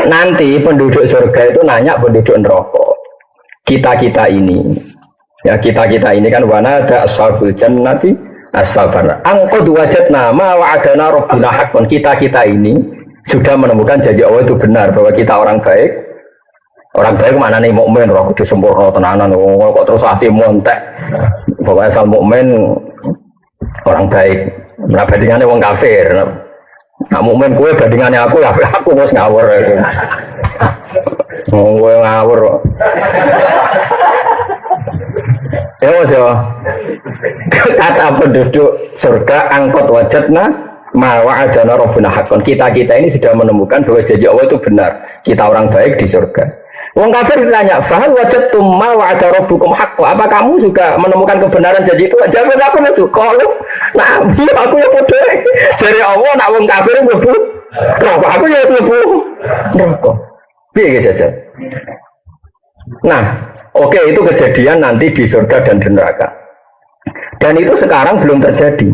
Nanti penduduk surga itu nanya penduduk neraka. Kita ini, ya kita ini kan wanada ashabul jannati ashabana. Angqad wajadna ma wa'adana rabbuna haqqan. Kita ini sudah menemukan janji Allah itu benar bahwa kita orang baik. Orang baik mana nih mukmin, roh kudus sempurna tenanan, kok terus hati montek. Bahwa asal mukmin orang baik. Nah bandingannya wong kafir. Nah mukmin gue bandingannya aku ya aku harus ngawur. Gue ngawur. Ya mas ya. Kata penduduk surga angkot wajadna ma wa'adana rabbuna haqqan. Kita ini sudah menemukan bahwa janji Allah itu benar. Kita orang baik di surga. Wong kafir ditanya, "Fahal wajadtum ma wa'ada rabbukum haqqan?" Apa kamu juga menemukan kebenaran janji itu? Jawab aku itu. Kalau nah, aku ya bodoh. Jadi Allah nak wong kafir mlebu neraka. Aku ya mlebu neraka. Piye saja. Nah, oke, itu kejadian nanti di surga dan di neraka. Dan itu sekarang belum terjadi.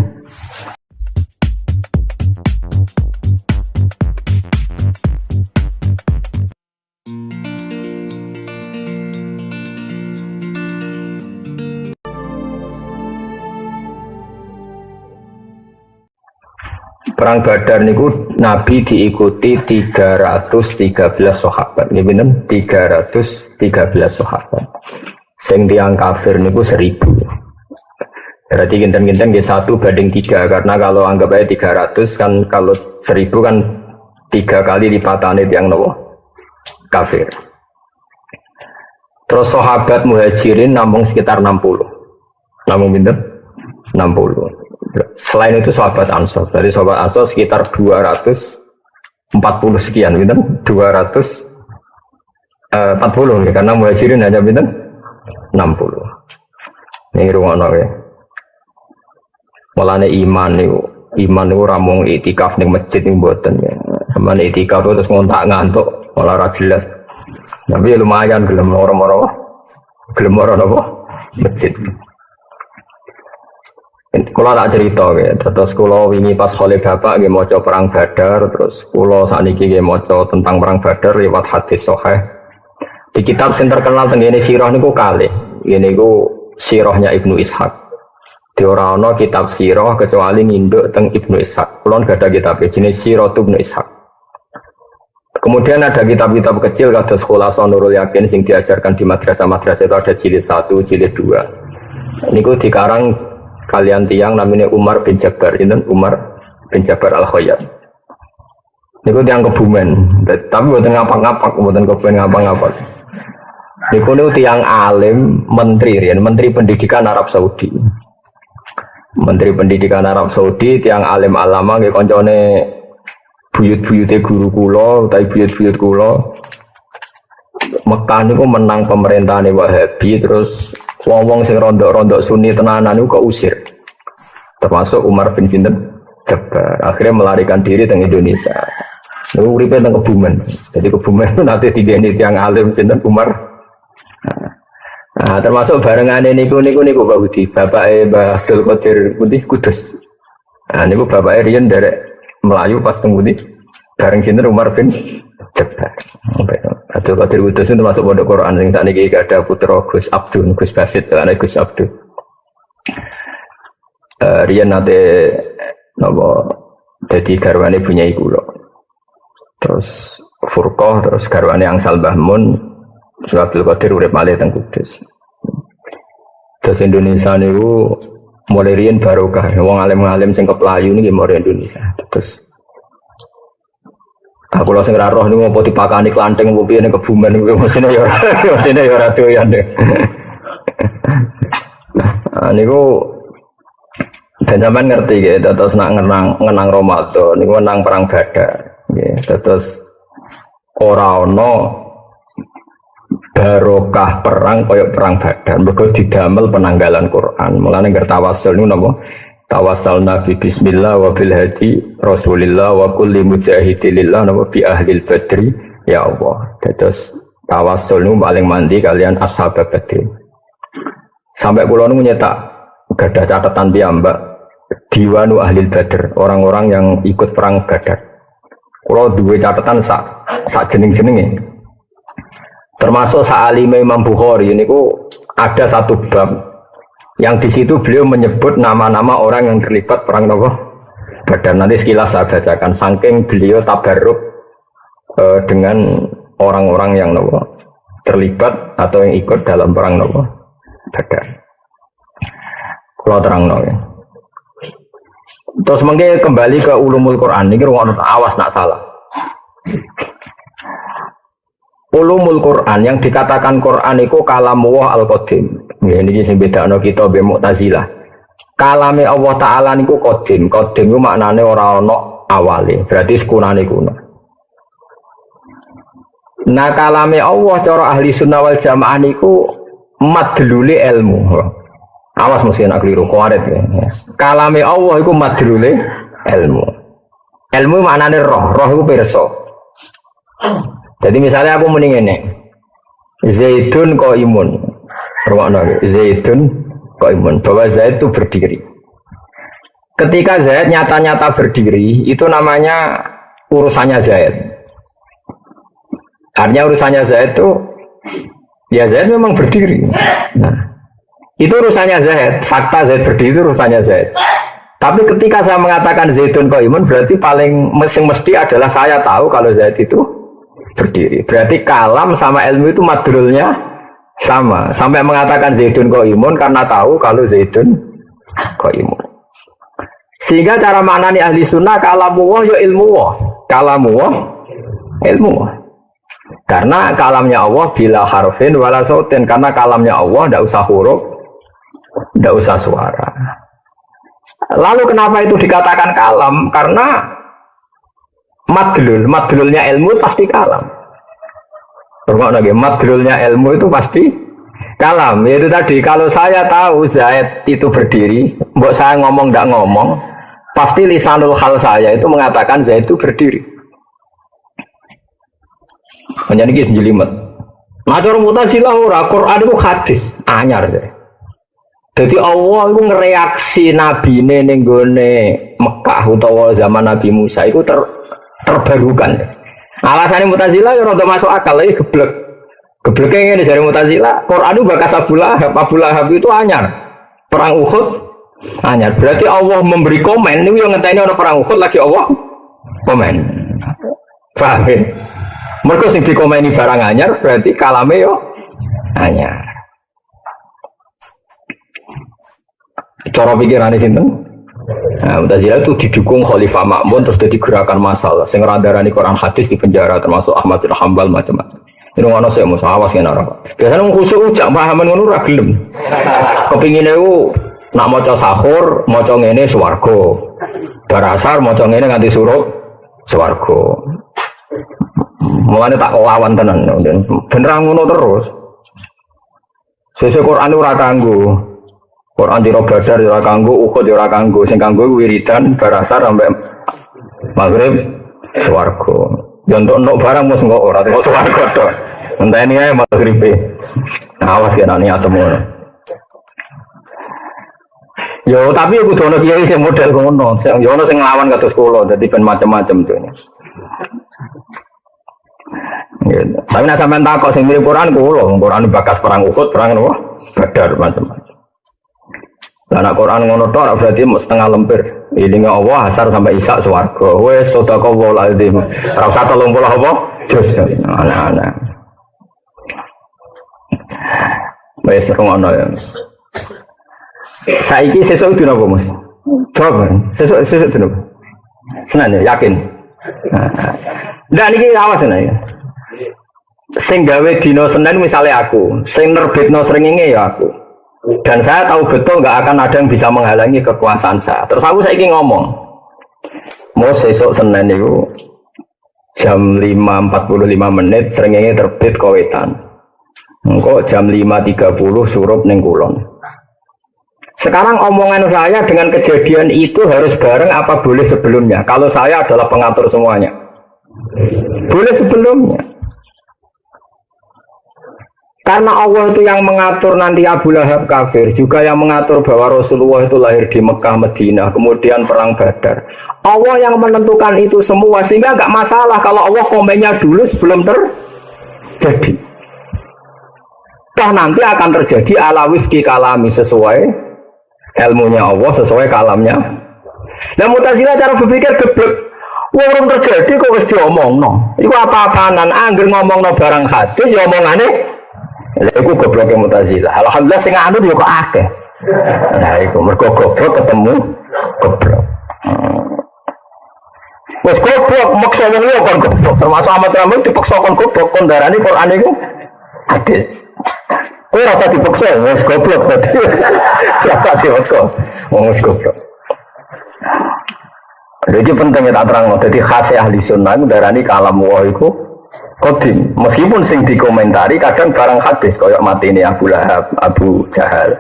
Perang Badar niku Nabi diikuti 313 sahabat. Nggih pinten? 313 sahabat. Sing tiyang kafir niku 1000. Berarti kinten-kinten nggih 1 banding 3 karena kalau anggap aja 300 kan kalau 1000 kan 3 kali lipatane tiyang nopo? Kafir. Terus sahabat Muhajirin namung sekitar 60. Namung pinten? 60. Selain itu sahabat Ansor, dari sahabat Ansor sekitar 240 sekian, gitu, 240 ya, karena Muhajirin hanya gitu, 60. Ini rungono ya. Mulane iman itu ramung itikaf ning masjid ning mboten ya. Sampeyan itikaf terus ngontak ngantuk ora jelas. Tapi lumayan gelem moro-moro apa? Masjid. Kalau tak cerita ya, terus kalau wingi pas Khalid bapak nggih maca perang Badar, terus kalau sakniki nggih maca tentang perang Badar lewat hadis sahih. Di kitab sing terkenal tengene sirah niku kalih. Ini niku sirahnya Ibnu Ishaq. Di ora ana kitab sirah kecuali nginduk teng Ibnu Ishaq. Kulon gak ada kitab jenis Sirah Ibnu Ishaq. Kemudian ada kitab-kitab kecil kados Khulasan Nurul Yakin sing diajarkan di madrasah-madrasah itu ada jilid 1, jilid 2. Niku dikarang kalian tiang namanya Umar bin Jabbar, ini Umar bin Jabbar Al-Khayyat. Niku tiang Kebumen, tapi buatan ngapak-ngapak, buatan Kebumen ngapak-ngapak. Niku tiang alim, menteri pendidikan Arab Saudi. Menteri pendidikan Arab Saudi, tiang alim alama, nggih koncone buyut-buyute guru kula, utawi buyut-buyut kula. Mekah niku menang pemerintahan Wahabi, terus wong-wong sing rondok-rondok Sunni tenanan itu keusir, termasuk Umar bin Jabbar. Akhirnya melarikan diri ke Indonesia. Lalu uripe teng Kebumen. Jadi Kebumen itu nanti digeni tiang alim sinten Umar. Nah, termasuk barengane niku Pak Budi, bapake Mbah Abdul Qadir Putih Kudus. Nah, niku bapake riyen derek Melayu pas teng Putih bareng sinten Umar bin Jabbar. Abdul Qadir Kudus itu masuk pondok Quran yang saat ini ada putra Gus Abdul, Gus Basit, anak Gus Abdul. Rian nate nopo jadi garwane punya ibu lo. Terus Furqah, terus garwane Angsal Bahmun, Abdul Qadir urip malih teng Kudus. Terus Indonesia niku mulai rian barokah, wong alim-alim sing keplayu niki mulai Indonesia. Terus aku langsung roh nih mau dipakani kelanteng mau piye ning Kebumen kuwi mestine ya ora doyan deh. Niku dan zaman ngerti gitu, terus nak ngenang Ramadan, niku menang perang Badar, gitu. Terus ora ono barokah perang koyok perang Badar, mergo didamel penanggalan Quran. Mulane ngertawasul niku napa? Tawassalna bi bismillah wa bil hadi rasulillah wa kulli mujahidilillah wa bi ahlil badri ya Allah. Terus tawassul niku paling mandi kalian ashab badri. Sampai kula niku nyetak gadah catatan piyambak diwanu ahlil badr, orang-orang yang ikut perang Badar. Kula duwe catatan sak sak jeneng-jenenge. Termasuk sa'alime Imam Bukhari ini ada satu bab yang di situ beliau menyebut nama-nama orang yang terlibat perang Badar. Nanti sekilas saya bacakan. Saking beliau tabarruk dengan orang-orang yang terlibat atau yang ikut dalam perang Badar. Kalau terang ya. Terus mungkin kembali ke ulumul Quran ini awas nak salah. Ulumul Quran yang dikatakan Quran itu kalamullah al-qadim. Ya, ini sing bedakno kita be Mu'tazilah. Kalame Allah Taala niku qadim. Qadim itu maknane ora ana awale, berarti sekunane kuno. Nah kalame Allah cara ahli sunnah wal jamaah niku madlule ilmu. Awas mesti nak keliru kuarit ya. Kalame Allah iku madlule ilmu. Ilmu maknane roh, roh iku pirsa. Jadi misalnya aku mending ini Zaidun qaimun. Rumakna Zaidun qaimun, bahwa Zaid itu berdiri. Ketika Zaid nyata-nyata berdiri, itu namanya urusannya Zaid. Artinya urusannya Zaid itu ya Zaid memang berdiri. Nah, itu urusannya Zaid, fakta Zaid berdiri itu urusannya Zaid. Tapi ketika saya mengatakan Zaidun qaimun berarti paling mesti adalah saya tahu kalau Zaid itu berdiri. Berarti kalam sama ilmu itu madrulnya sama. Sampai mengatakan Zaidun qaimun karena tahu kalau Zaidun qaimun. Sehingga cara maknani ahli sunnah kalamullah ya ilmuwah. Kalamullah ilmuwah. Karena kalamnya Allah bila harfin wala sautin. Karena kalamnya Allah tidak usah huruf, tidak usah suara. Lalu kenapa itu dikatakan kalam? Karena madlulnya ilmu pasti kalam. Madlulnya ilmu itu pasti kalam. Yaitu tadi kalau saya tahu Zaid itu berdiri, mbok saya ngomong tidak ngomong, pasti lisanul hal saya itu mengatakan Zaid itu berdiri. Hanya ini jelimet. Nah cara Mu'tazilah ora, Quran itu hadis anyar deh. Jadi Allah itu ngereaksi Nabi ning gone Mekah utawa zaman Nabi Musa itu terbarukan. Alasannya Mu'tazilah ya rada masuk akal lagi geblek. Gebleknya ini dari Mu'tazilah, Quran itu bakas Abu Lahab itu anyar. Perang Uhud anyar. Berarti Allah memberi komen ini yang ngenteni ana perang Uhud lagi Allah komen. Paham ya? Mergo sing dikomeni barang anyar berarti kalame yo anyar. Cara pikirane sinten? Nah, Mu'tazilah itu didukung Khalifah Ma'mun terus jadi gerakan masalah. Sing ngerandarani Quran hadis di penjara termasuk Ahmad bin Hanbal macam-macam. Ini ngono sik mesti awas kena ora. Biasane wong khusuk ujak pahaman ngono ora gelem. Kepingine ku nak maca sahur, maca ngene swarga. Bar asar maca ngene nganti surup swarga. Mulane tak lawan tenan. Ben ra ngono terus. Sesuk Quran ora kanggo Quran di Badar ora kanggo, Uhud ora kanggo, sing kanggo wiridan barasar sampai maghrib swarga. Ya untuk barang mesti kok ora kok swarga to. Enteni ae maghribe. Awas kena niat temen. Yo tapi aku kudu ono kiai sing model ngono. Yo ono sing nglawan kados kula, dadi ben macam-macam to. Gitu. Tapi nek sampean takok sing mirip Quran kula, Quran bakas perang Uhud, perang apa? Badar macam-macam. Lah Quran ngono tok berarti setengah lempir. Ilinge Allah asar sampai isya swarga. Wis sedekah lazim. Ora usah 30 apa? Jus. Ana-ana. Wis ngono ya. Saiki sesuk dina apa, Mas? Coba. Sesuk dina. Senin ya, yakin. Nah niki awas nek. Sing gawe dina Senin misalnya aku, sing nerbitno srengenge ya aku. Dan saya tahu betul nggak akan ada yang bisa menghalangi kekuasaan saya. Terus aku saiki ngomong, mau besok Senin itu jam 5.45 menit srengenge terbit Kawetan. Engko jam 5.30 surup ning kulon. Sekarang omongan saya dengan kejadian itu harus bareng apa boleh sebelumnya? Kalau saya adalah pengatur semuanya, boleh sebelumnya. Karena Allah itu yang mengatur nanti Abu Lahab kafir, juga yang mengatur bahwa Rasulullah itu lahir di Mekah, Madinah, kemudian perang Badar. Allah yang menentukan itu semua, sehingga nggak masalah kalau Allah komennya dulu sebelum terjadi. Toh nanti akan terjadi ala wifki kalami, sesuai ilmunya Allah, sesuai kalamnya. Nah Mu'tazilah cara berpikir geblek. Wong terjadi kok wis diomongno. Iku apa-apanan angger ngomongno barang hadis ya omongane. Lha iku gobloke Mu'tazilah. Alhamdulillah sing anut yo kok akeh. Nah iku mergo goblok ketemu goblok. Wes goblok maksa wong liya kon goblok. Termasuk Ahmad Ramli dipaksa kon goblok kon darani Quran iku hadis. Kowe ora dipaksa wes goblok berarti. Siapa dipaksa? Wong wis goblok. Jadi pentingnya tak terang, jadi khas ahli sunnah itu darani kalam wah itu kodim. Meskipun sing dikomentari kadang barang hadis koyok mati ini Abu Lahab, Abu Jahal.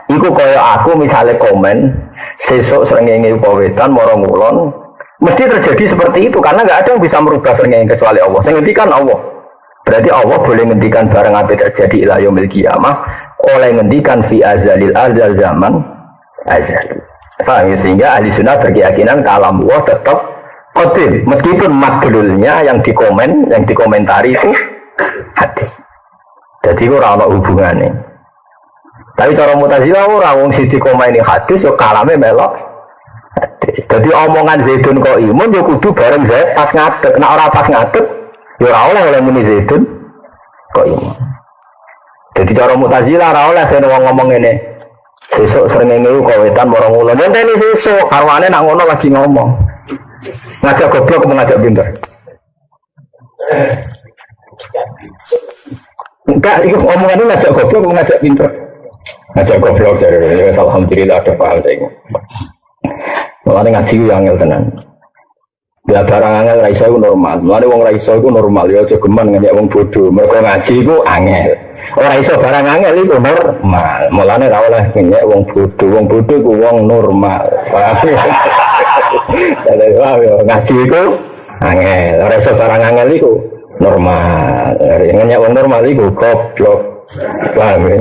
Iku koyok aku misalnya komen sesok srengenge pawetan morong ulon, mesti terjadi seperti itu karena nggak ada yang bisa merubah srengenge kecuali Allah. Sing ngendikan Allah. Berarti Allah boleh ngendikan barang apa terjadi ila yaumil qiyamah, oleh ngendikan fi azalil azal zaman azal. Paham ya? Sehingga ahli sunnah berkeyakinan kalam Allah tetap qadim meskipun madlulnya yang dikomentari itu hadis. Jadi ora ana hubungane. Tapi cara Mu'tazilah ora wong sing dikomeni hadis yo kalame melok hadis. Jadi omongan Zaidun kok imun yo kudu bareng Zaid pas ngadeg. Nek ora pas ngadeg yo ora oleh muni Zaidun kok imun. Jadi cara Mu'tazilah ora oleh yen wong ngomong ngene. Sesuk srengenge kok wetan marang ulun. Ngenteni sesuk karwane nak ngono lagi ngomong. Ngajak goblok apa ngajak pinter? Enggak, itu omongannya ngajak goblok apa ngajak pinter? Ngajak goblok dari ya alhamdulillah ada paham saya. Mulane ngaji ku angel tenan. Ya barang angel ra iso normal. Mulane wong ra iso iku normal ya aja geman ngenyek wong bodho. Mergo ngaji iku angel. Ora iso barang angel iku normal. Mulane ra oleh ngenyek wong bodho. Wong bodho iku wong normal. Ngaji iku angel. Ora iso barang angel iku normal. Ngenyek wong normal iku goblok. Paham ya?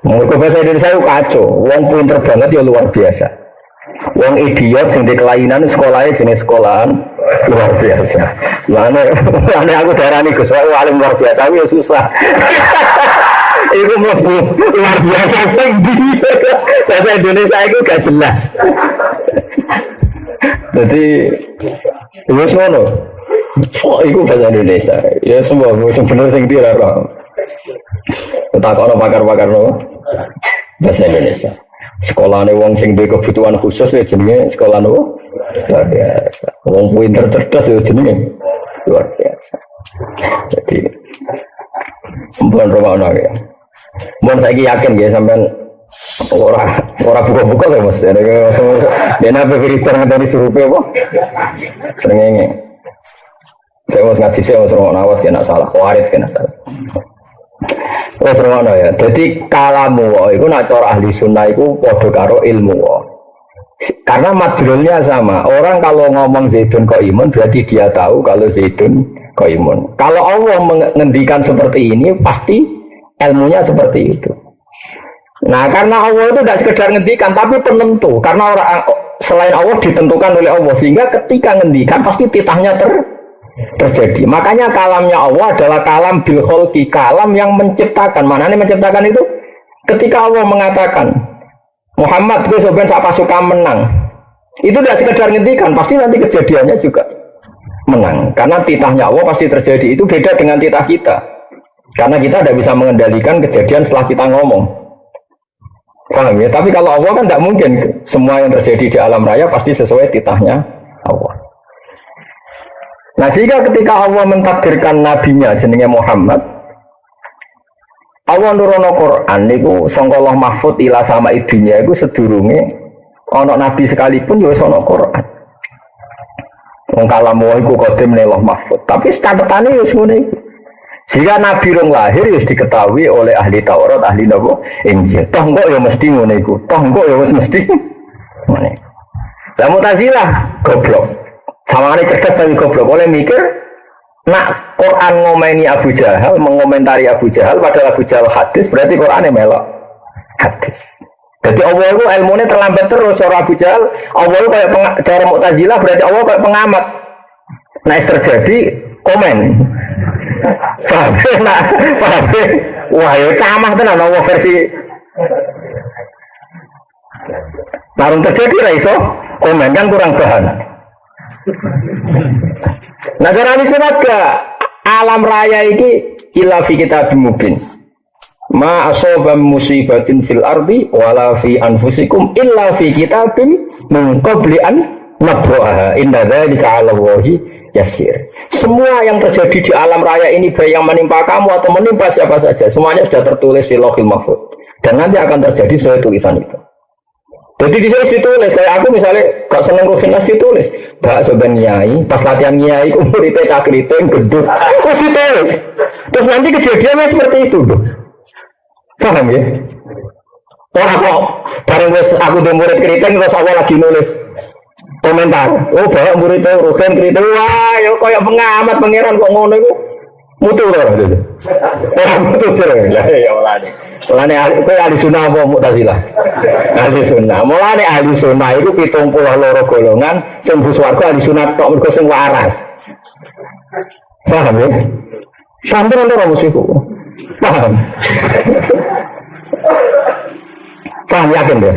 Mergo bahasa Indonesia itu kacau. Wong pinter banget ya luar biasa. Wong idiot sing di kelainan sekolahnya jenis sekolahan luar biasa. Lane aku darani Gus alim luar biasa ya susah. Iku mlebu luar biasa sing ndi. Bahasa Indonesia itu gak jelas. Jadi wis ngono. Iku bahasa Indonesia. Ya semua sing bener sing ndi ora. Takokno pakar-pakar no. Bahasa Indonesia. Sekolahane wong sing duwe kebutuhan khusus ya jenenge sekolah nopo? Luar biasa. Wong pinter cerdas ya jenenge luar biasa. Jadi mbon romono ya. Mbon saiki yakin ya sampean ora buka-buka lho Mas. Dene apa filter ngene surupe apa? Srengenge. Saya mau ngaji saya mau romono awas ya nak salah, warit kena salah. Wes ngono ya. Jadi kalamu itu nak cara ahli sunnah itu padha karo ilmu. Karena madlulnya sama. Orang kalau ngomong Zaidun qaimun berarti dia tahu kalau Zaidun qaimun. Kalau Allah mengendikan seperti ini pasti ilmunya seperti itu. Nah, karena Allah itu tidak sekedar ngendikan tapi penentu. Karena orang selain Allah ditentukan oleh Allah sehingga ketika ngendikan pasti titahnya terjadi. Makanya kalamnya Allah adalah kalam bil khalqi, kalam yang menciptakan. Manane menciptakan itu ketika Allah mengatakan Muhammad kowe sampeyan sak pasukan menang. Itu tidak sekedar ngendikan, pasti nanti kejadiannya juga menang. Karena titahnya Allah pasti terjadi. Itu beda dengan titah kita. Karena kita tidak bisa mengendalikan kejadian setelah kita ngomong. Paham ya? Tapi kalau Allah kan tidak mungkin semua yang terjadi di alam raya pasti sesuai titahnya Allah. Nah sehingga ketika Allah mentakdirkan nabinya jenenge Muhammad, Allah nurono Quran niku sangka Allah mahfud ila sama ibunya iku sedurunge ana nabi sekalipun ya ana Quran. Wong kalamu iku qadim ning Allah mahfud. Tapi catetane ya ngene iki. Sehingga nabi rong lahir ya diketahui oleh ahli Taurat, ahli napa? Injil. Toh kok ya mesti ngene iku. Toh kok ya wis mesti ngene. Lah Mu'tazilah goblok. Sawangane cerdas tapi goblok oleh mikir Nak Quran ngomeni Abu Jahal, mengomentari Abu Jahal, padahal Abu Jahal hadis, berarti Qurannya melok hadis. Jadi Allah itu ilmunya terlambat terus, cara Abu Jahal, Allah itu kayak cara Mu'tazilah, berarti Allah kayak pengamat. Nah, terjadi komen. Paham? Nah, paham? Wah, ya camah tenan Allah versi. Narung terjadi lah iso, komen kan kurang bahan. Nah, cara sudah alam raya ini illa fi kitabim mubin. Ma asaba musibatin fil ardi wala fi anfusikum illa fi kitabim min qabli an nabraha. Inna dzalika 'ala Allahi yasir. Semua yang terjadi di alam raya ini baik yang menimpa kamu atau menimpa siapa saja, semuanya sudah tertulis di Lauhil Mahfuz. Dan nanti akan terjadi sesuai tulisan itu. Jadi di sini ditulis, kayak aku misalnya gak seneng Rufinas ditulis, Mbak Soban Nyai, pas latihan Nyai, umur itu cakriting, gedung, terus ditulis. Terus nanti kejadiannya seperti itu, loh. Paham ya? Orang kok, bareng aku di murid keriting, terus awal lagi nulis komentar. Oh, bawa murid itu, Rufin keriting, wah, ya kayak pengamat, pangeran kok ngono itu. Mutu loh, gitu. Orang mutu sih, ya Allah nih. Mulane kowe ahli sunnah apa Mu'tazilah? Ahli sunnah. Mulane ahli sunnah itu 72 golongan sing mlebu swarga ahli sunnah tok mergo sing waras. Paham ya? Sampai ora musuhku. Paham? Paham yakin ya?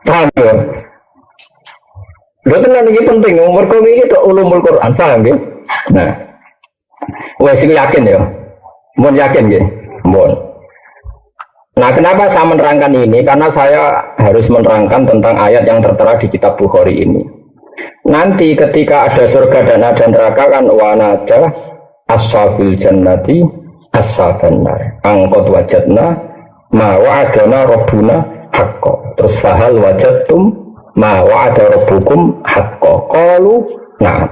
Paham ya? Lho tenan iki penting mergo iki tok ulumul Quran, paham ya? Nah. Wes sing yakin ya. Mun yakin nggih. Mun. Nah, kenapa saya menerangkan ini? Karena saya harus menerangkan tentang ayat yang tertera di kitab Bukhari ini. Nanti ketika ada surga dan ada neraka kan wanada ashabul jannati ashaban nar. Angkot wajadna ma wa'adana rabbuna haqqo. Terus fahal wajadtum ma wa'ada rabbukum haqqo. Qalu nah.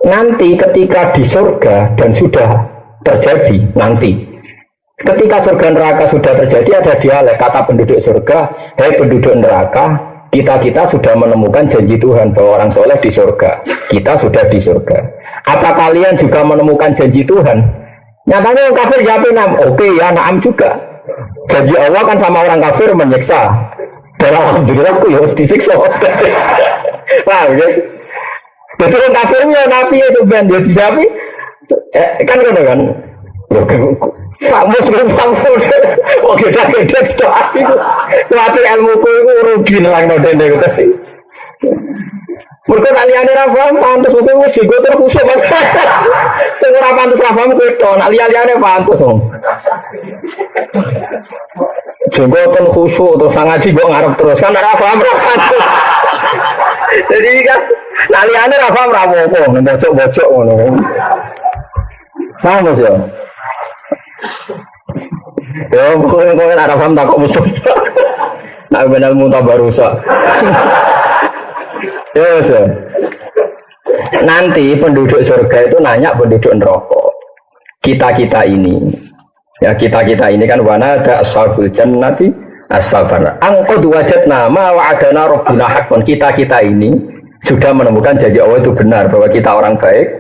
Nanti ketika di surga dan sudah terjadi nanti ketika surga neraka sudah terjadi ada dialek kata penduduk surga, hei penduduk neraka, kita sudah menemukan janji Tuhan bahwa orang soleh di surga. Kita sudah di surga. Apa kalian juga menemukan janji Tuhan? Nyatanya orang kafir jawabnya, oke ya, naam juga. Janji Allah kan sama orang kafir menyiksa. Dan alhamdulillah aku ya harus disiksa. Paham ya? Jadi orang kafirnya nabi ya sebenarnya dia disapi kan kan. Pak Muslim oke dah kita aku kuatir ilmuku itu rugi nang dene gitu sih. Mergo aliyane ra paham pantes kowe wis digo terkusuk Mas. Sing ora pantes ra paham kowe to, nak liyane pantes wong. Jenggoten khusuk terus ngaji kok ngarep terus kan ora paham ra pantes. Jadi kan nak liyane ra paham ra apa-apa, bocok-bocok ngono. Paham Mas ya? Ya, pokoknya kau ada paham tak kok musuh. Nak benar muntah barusak. Yes. Nanti penduduk surga itu nanya penduduk neraka. Kita ini, ya kita ini kan wana ada ashabul jannati ashabar. Angqad wajadna ma wa'adana rabbuna haqqan. Kita ini sudah menemukan janji Allah itu benar bahwa kita orang baik.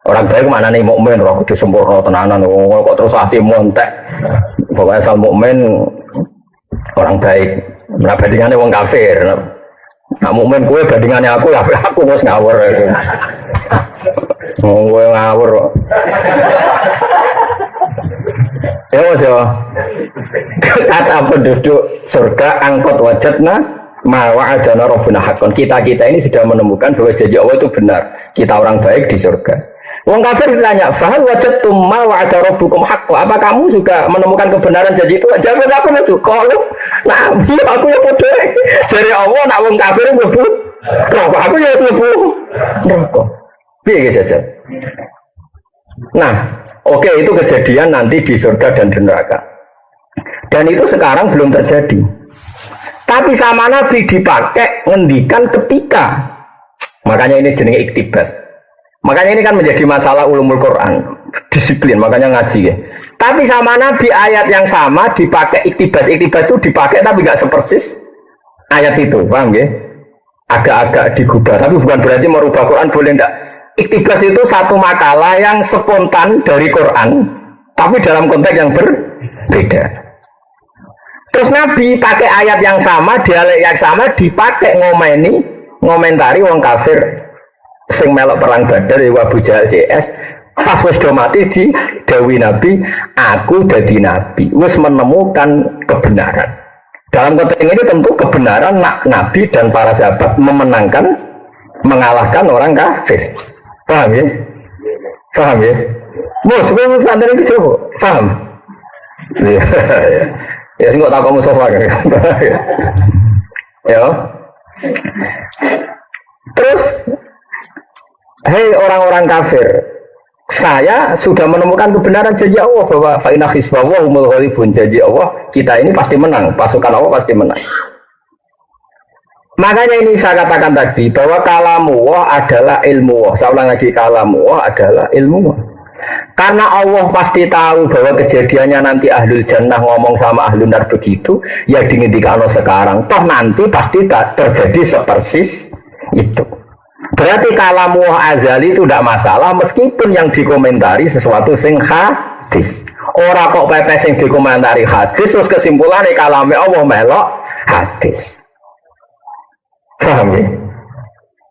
Orang baik mana nih mukmin, roh kudu sempurna tenanan, kok terus hati montek. Pokoknya asal mukmin orang baik. Nah bandingannya wong kafir. Nah mukmin kue bandingannya aku ya aku harus ngawur. Gue ngawur. Ya mas ya. Kata penduduk surga angkot wajadna ma wa'adana rabbuna haqqan. Kita ini sudah menemukan bahwa janji Allah itu benar. Kita orang baik di surga. Wong kafir ditanya, "Fahal wajadtum ma wa'ada rabbukum haqqo?" Apa kamu juga menemukan kebenaran janji itu? Jawab apa itu? Kalau nah, aku ya bodoh. Jare Allah nak wong kafir mlebu neraka, aku ya mlebu neraka. Piye saja. Nah, oke itu kejadian nanti di surga dan di neraka. Dan itu sekarang belum terjadi. Tapi sama Nabi dipakai ngendikan ketika. Makanya ini jenenge iktibas. Makanya ini kan menjadi masalah ulumul Quran, disiplin, makanya ngaji ya. Tapi sama Nabi ayat yang sama dipakai iktibas itu dipakai tapi nggak sepersis ayat itu, paham ya? Agak-agak digubah, tapi bukan berarti merubah Quran boleh enggak. iktibas itu satu makalah yang spontan dari Quran, tapi dalam konteks yang berbeda. Terus Nabi pakai ayat yang sama, dialek yang sama dipakai ngomentari wong kafir sing melok perang Badar ya Abu Jahal CS. Pas wis do mati di dawuh Nabi, aku dadi nabi, wis menemukan kebenaran. Dalam konteks ini tentu kebenaran Nabi dan para sahabat mengalahkan orang kafir. Paham ya? Paham ya? Mus, gue sadar itu coba. Paham? Ya, sih nggak tahu kamu sofa kan? Ya. Terus, hei orang-orang kafir, saya sudah menemukan kebenaran janji Allah bahwa fa'inna hisbawah umul ghalibun, janji Allah kita ini pasti menang, pasukan Allah pasti menang. Makanya ini saya katakan tadi bahwa kalamullah adalah ilmu. Saya ulang lagi, kalamullah adalah ilmu. Karena Allah pasti tahu bahwa kejadiannya nanti ahlul jannah ngomong sama ahlul nar begitu, ya dingintikano sekarang. Toh nanti pasti tak terjadi sepersis itu. Berarti kalamullah azali itu tidak masalah meskipun yang dikomentari sesuatu sing hadis. Ora kok pepes sing dikomentari hadis terus kesimpulannya kalamnya Allah melok hadis. Paham ya?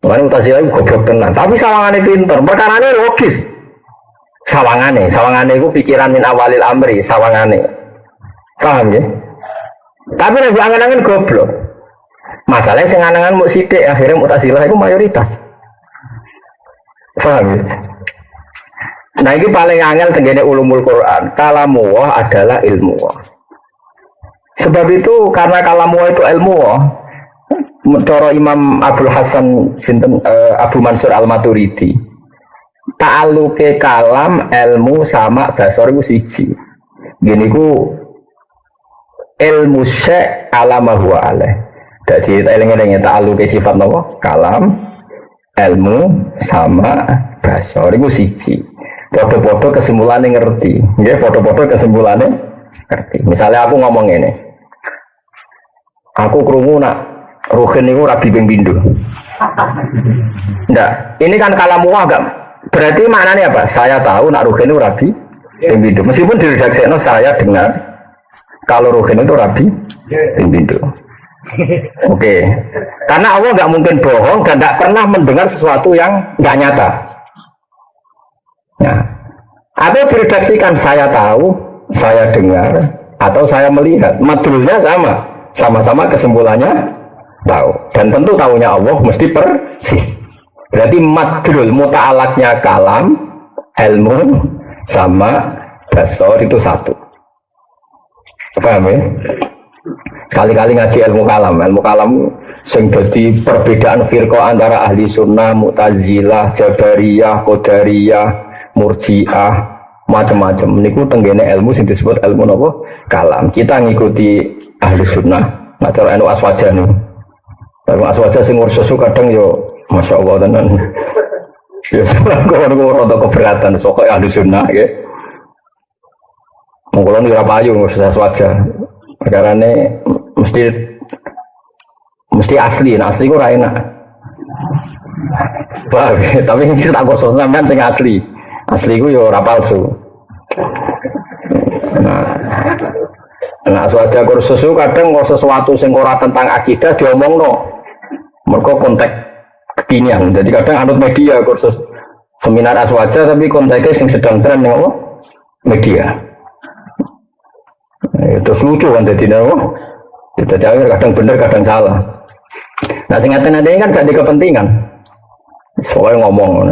Makanya Mu'tazilah itu goblok tenan, tapi sawangannya pinter, perkaranya logis. Sawangannya itu pikiran min awalil amri, sawangannya. Paham ya? Tapi lebih angan-angan goblok. Masalahnya sing angan-angan mau sidik, akhirnya Mu'tazilah itu mayoritas. Paham ya? Nah ini paling angel tenggene ulumul Quran. Kalamullah adalah ilmu. Sebab itu karena kalamullah itu ilmu. Cara Imam Abdul Hasan Abu Mansur Al-Maturidi, ta'aluke kalam ilmu sama basor itu siji. Gini ku ilmu syek alama huwa alaih. Jadi eling-elingnya ta'aluke sifat apa? Kalam, ilmu sama basor itu siji. Podo-podo kesimpulannya ngerti. Ya, podo-podo kesimpulannya ngerti. Misalnya aku ngomong ini, aku krungu nak Ruhin itu rabi ping pindho. Nggak, ini kan kalamuah enggak. Berarti maknanya apa? Saya tahu nak Ruhin itu rabi ping pindho. Meskipun di redaksi saya dengar kalau Ruhin itu rabi ping pindho. Oke. Karena Allah enggak mungkin bohong dan enggak pernah mendengar sesuatu yang enggak nyata. Nah, atau diredaksikan saya tahu, saya dengar, atau saya melihat. Madrulnya sama-sama kesimpulannya tahu, dan tentu tahunya Allah mesti persis. Berarti madrul muta'alaknya kalam, ilmu sama basor itu satu. Paham ya? Sekali-kali ngaji ilmu kalam sing dadi perbedaan firqah antara ahli sunnah, mu'tazilah, jabariyah, qadariyah, murji'ah, macam-macam. Niku tenggene ilmu sing disebut ilmu napa? Kalam. Kita ngikuti ahli sunnah, nah cara anu aswaja nih. Tapi aswaja sing ngurus kadang yo masya Allah tenan. Ya kok rada keberatan sok ahli sunnah ya. Monggo ora payu ngurus aswaja. Perkarane mesti asli, nah asli ku ora enak. Wah, tapi ini tak khusus sampean sing asli. Asli ku yo ora palsu. Nah aswaja kursus kadang kok sesuatu sing ora tentang akidah diomongno. Mereka konteks kekinian. Jadi kadang anut media kursus seminar aswaja tapi konteksnya yang sedang tren apa? Media. Itu lucu kan jadi apa? Jadi akhir kadang benar kadang salah. Nah singkatan ini kan gak ada kepentingan. Soalnya ngomong.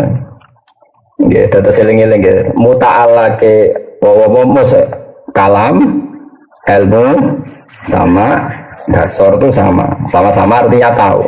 Ya, data seling-eling ya. Muta'alake kalam, ilmu sama dasar itu sama-sama artinya tahu.